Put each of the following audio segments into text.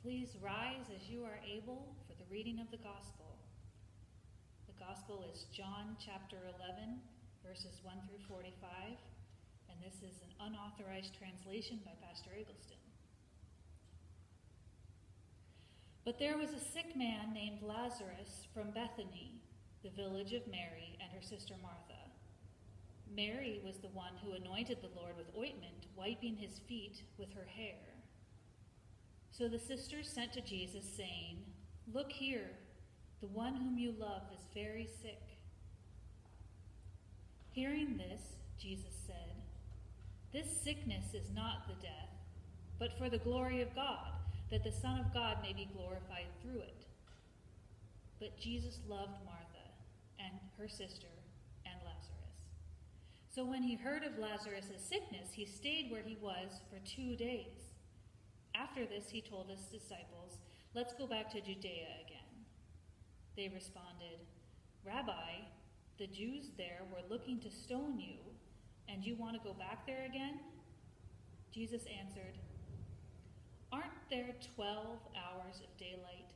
Please rise as you are able for the reading of the Gospel. The Gospel is John chapter 11, verses 1 through 45, and this is an unauthorized translation by Pastor Eggleston. But there was a sick man named Lazarus from Bethany, the village of Mary and her sister Martha. Mary was the one who anointed the Lord with ointment, wiping his feet with her hair. So the sisters sent to Jesus, saying, "Look here, the one whom you love is very sick." Hearing this, Jesus said, "This sickness is not the death, but for the glory of God, that the Son of God may be glorified through it." But Jesus loved Martha and her sister and Lazarus. So when he heard of Lazarus' sickness, he stayed where he was for 2 days. After this, he told his disciples, "Let's go back to Judea again." They responded, "Rabbi, the Jews there were looking to stone you, and you want to go back there again?" Jesus answered, "Aren't there 12 hours of daylight?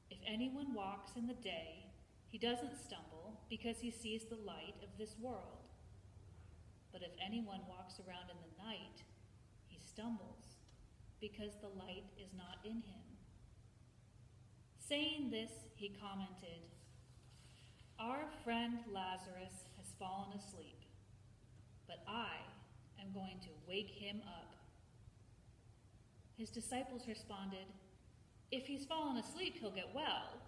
If anyone walks in the day, he doesn't stumble because he sees the light of this world. But if anyone walks around in the night, he stumbles because the light is not in him." Saying this, he commented, "Our friend Lazarus has fallen asleep, but I am going to wake him up." His disciples responded, "If he's fallen asleep, he'll get well."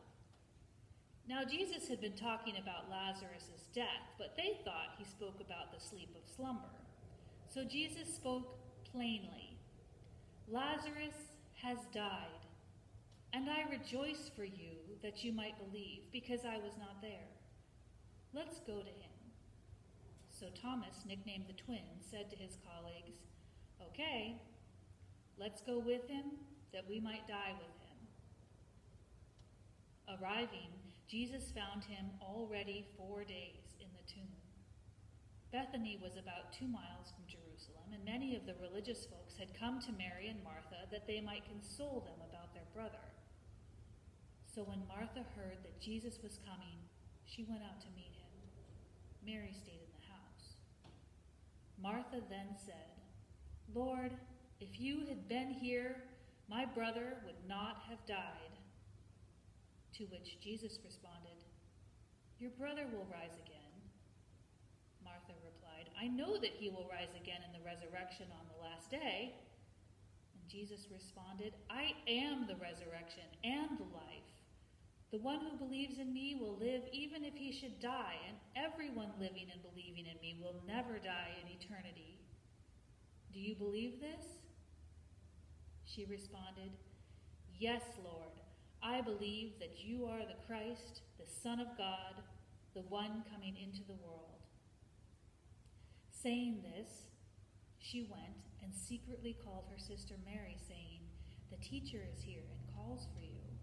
Now Jesus had been talking about Lazarus' death, but they thought he spoke about the sleep of slumber. So Jesus spoke plainly, "Lazarus has died, and I rejoice for you that you might believe, because I was not there. Let's go to him." So Thomas, nicknamed the Twin, said to his colleagues, "Okay, let's go with him, that we might die with him." Arriving, Jesus found him already 4 days in the tomb. Bethany was about 2 miles from Jerusalem, and many of the religious folks had come to Mary and Martha that they might console them about their brother. So when Martha heard that Jesus was coming, she went out to meet him. Mary stayed in the house. Martha then said, "Lord, if you had been here, my brother would not have died." To which Jesus responded, "Your brother will rise again." Martha replied, "I know that he will rise again in the resurrection on the last day." And Jesus responded, "I am the resurrection and the life. The one who believes in me will live even if he should die, and everyone living and believing in me will never die in eternity. Do you believe this?" She responded, "Yes, Lord. I believe that you are the Christ, the Son of God, the one coming into the world." Saying this, she went and secretly called her sister Mary, saying, "The teacher is here and calls for you."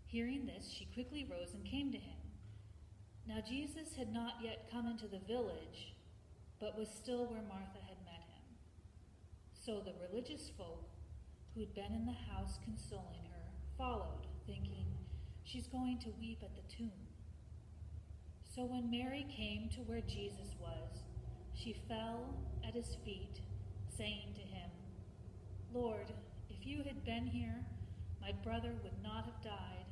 Hearing this, she quickly rose and came to him. Now Jesus had not yet come into the village, but was still where Martha had met him. So the religious folk who'd been in the house consoling her followed, thinking, "She's going to weep at the tomb." So when Mary came to where Jesus was, she fell at his feet, saying to him, "Lord, if you had been here, my brother would not have died."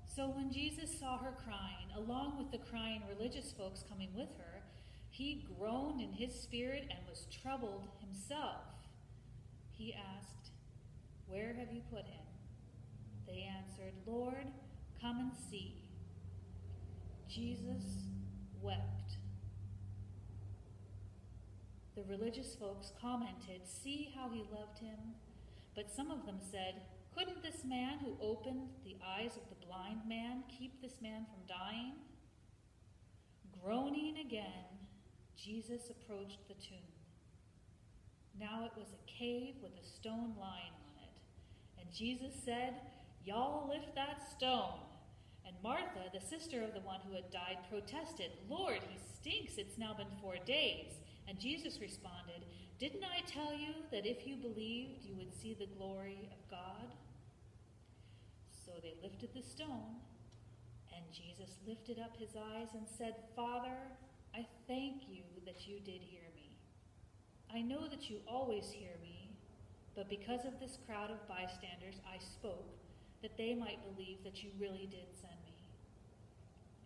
So when Jesus saw her crying, along with the crying religious folks coming with her, he groaned in his spirit and was troubled himself. He asked, "Where have you put him?" They answered, "Lord, come and see." Jesus wept. The religious folks commented, "See how he loved him." But some of them said, "Couldn't this man who opened the eyes of the blind man keep this man from dying?" Groaning again, Jesus approached the tomb. Now it was a cave with a stone lying on it. And Jesus said, "Y'all lift that stone." And Martha, the sister of the one who had died, protested, "Lord, he stinks. It's now been 4 days. And Jesus responded, "Didn't I tell you that if you believed, you would see the glory of God?" So they lifted the stone, and Jesus lifted up his eyes and said, "Father, I thank you that you did hear me. I know that you always hear me, but because of this crowd of bystanders, I spoke, that they might believe that you really did send me."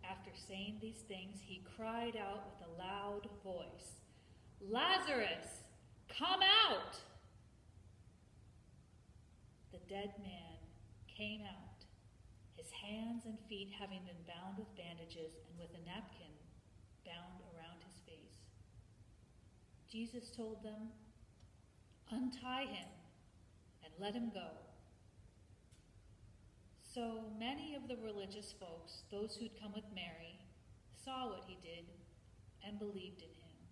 After saying these things, he cried out with a loud voice, "Lazarus, come out!" The dead man came out, his hands and feet having been bound with bandages and with a napkin bound around his face. Jesus told them, "Untie him and let him go." So many of the religious folks, those who'd come with Mary, saw what he did and believed in him.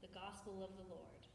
The Gospel of the Lord.